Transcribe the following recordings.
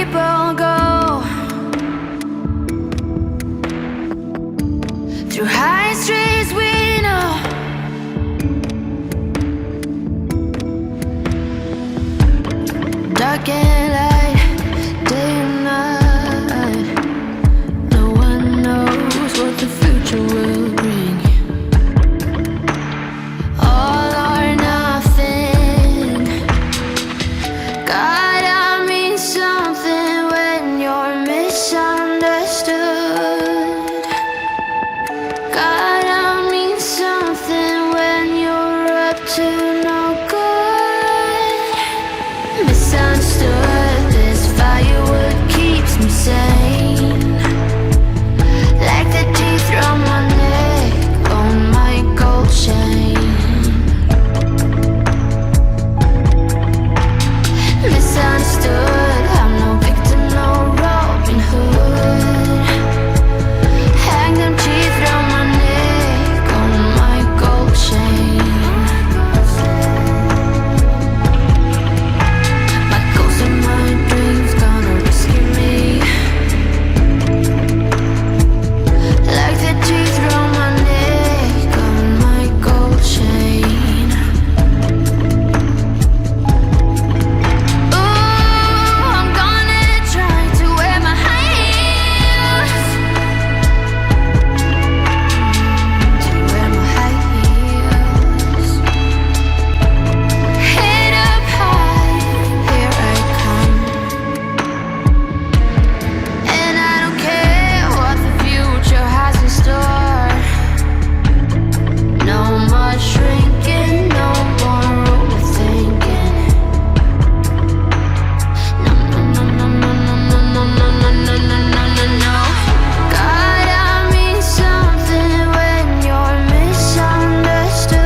people go through high streets we know. Dark and light, day and night. No one knows what the future will bring. All or nothing. Gotta mean something when you're misunderstood. Gotta mean something when you're up to no good. Misunderstood, this firewood keeps me sane. Like the teeth around my neck on my gold chain. Misunderstood, I'm no victim, no Robin Hood. Hang them teeth around my neck on my gold chain. My goals and my dreams gonna rescue me. Like the teeth around my neck on my gold chain. Ooh, I'm gonna try to wear my high heels. To wear my high heels. Head up high, here I come. And I don't care what the future has in store. No more shrinking, no more overthinking. No, no, no, no, no, no, no, no, no, no, no, no, no, no. Gotta mean something when you're misunderstood.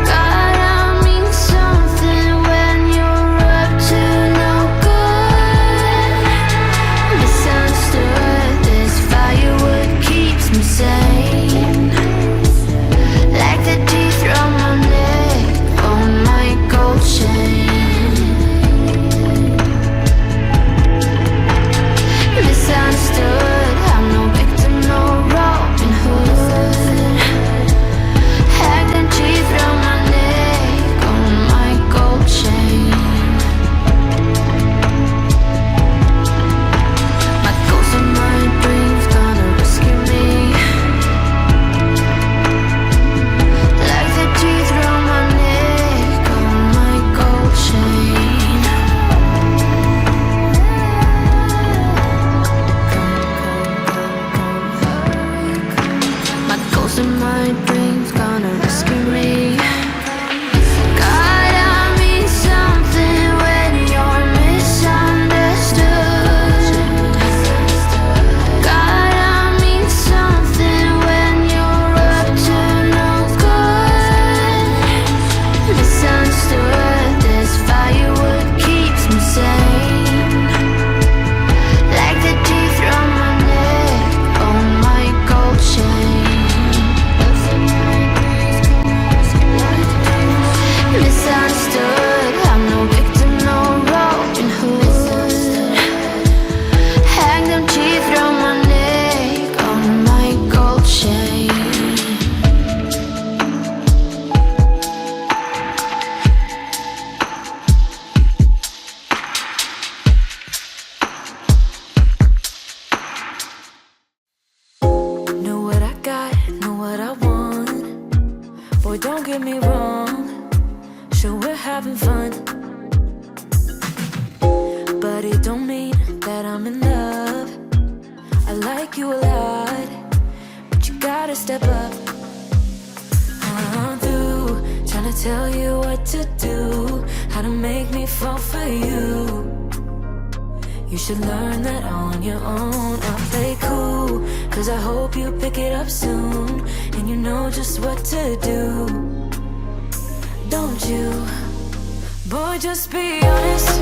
Gotta mean something when you're up to no good. Misunderstood, this firewood keeps me sane. Like the teeth around my neck on my gold chain. Misunderstood, I'm no victim, no Robin Hood. Hang them teeth around my neck on my gold chain. My goals and my dreams gonna rescue me. Like the teeth around my neck on my gold chain. My goals and my dreams gonna rescue me. Gotta mean something when you're misunderstood. Gotta mean something when you're up to no good. Misunderstood, this firewood keeps me sane. Like the teeth around my neck on my gold chain. Misunderstood, I'm no victim, no Robin Hood. Hang them teeth around my neck on my gold chain. Know what I got, know what I want. Boy, don't get me wrong. Sure, we're having fun, but it don't mean that I'm in love. I like you a lot, but you gotta step up. I'm through trying to tell you what to do, how to make me fall for you. You should learn that on your own. I'll play cool, cause I hope you pick it up soon, and you know just what to do. Don't you? Boy, just be honest.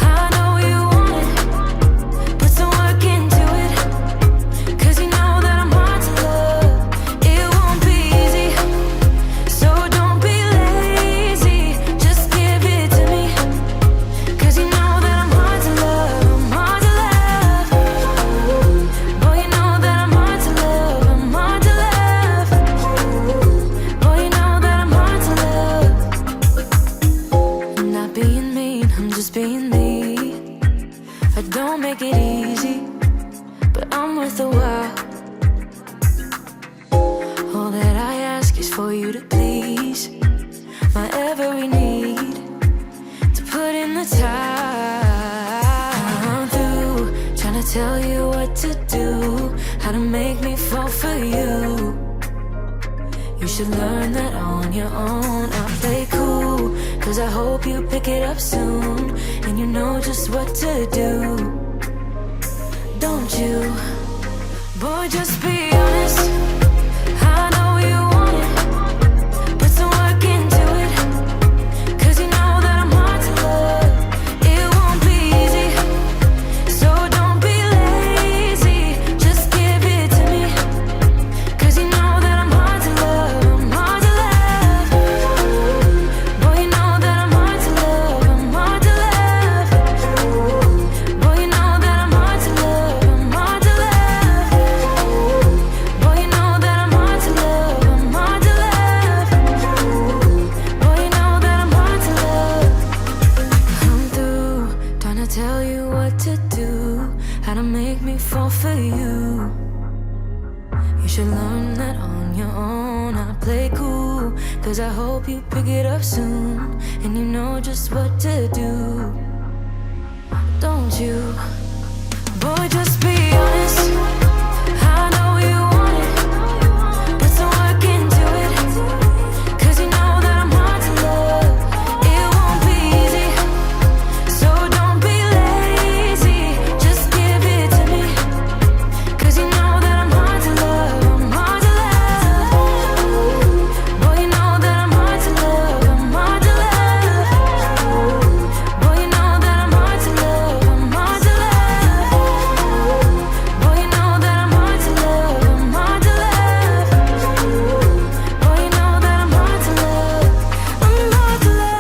I know you want it. Put some work into it, cause you know that I'm hard to love. It won't be easy, so don't be lazy. Just give it to me, cause you take it easy, but I'm worth a while. All that I ask is for you to please my every need, to put in the time. I'm through trying to tell you what to do, how to make me fall for you. You should learn that on your own. I play cool, cause I hope you pick it up soon, and you know just what to do. Don't you? Boy, just be honest. I know you want it. Put some work into it, cause you know that I'm hard to love. It won't be easy, so don't be lazy. Just give it to me, cause you know that I'm hard to love. I'm hard to love. Boy, you know that I'm hard to love. I'm hard to love. Boy, you know that I'm hard to love. I'm hard to love. Boy, you know that I'm hard to love. I'm hard to love. Boy, you know that I'm hard to love. I'm through trying to tell you what to do, how to make me fall for you. You should learn that on your own. I play cool, cause I hope you pick it up soon, and you know just what to do. Don't you? Boy, just be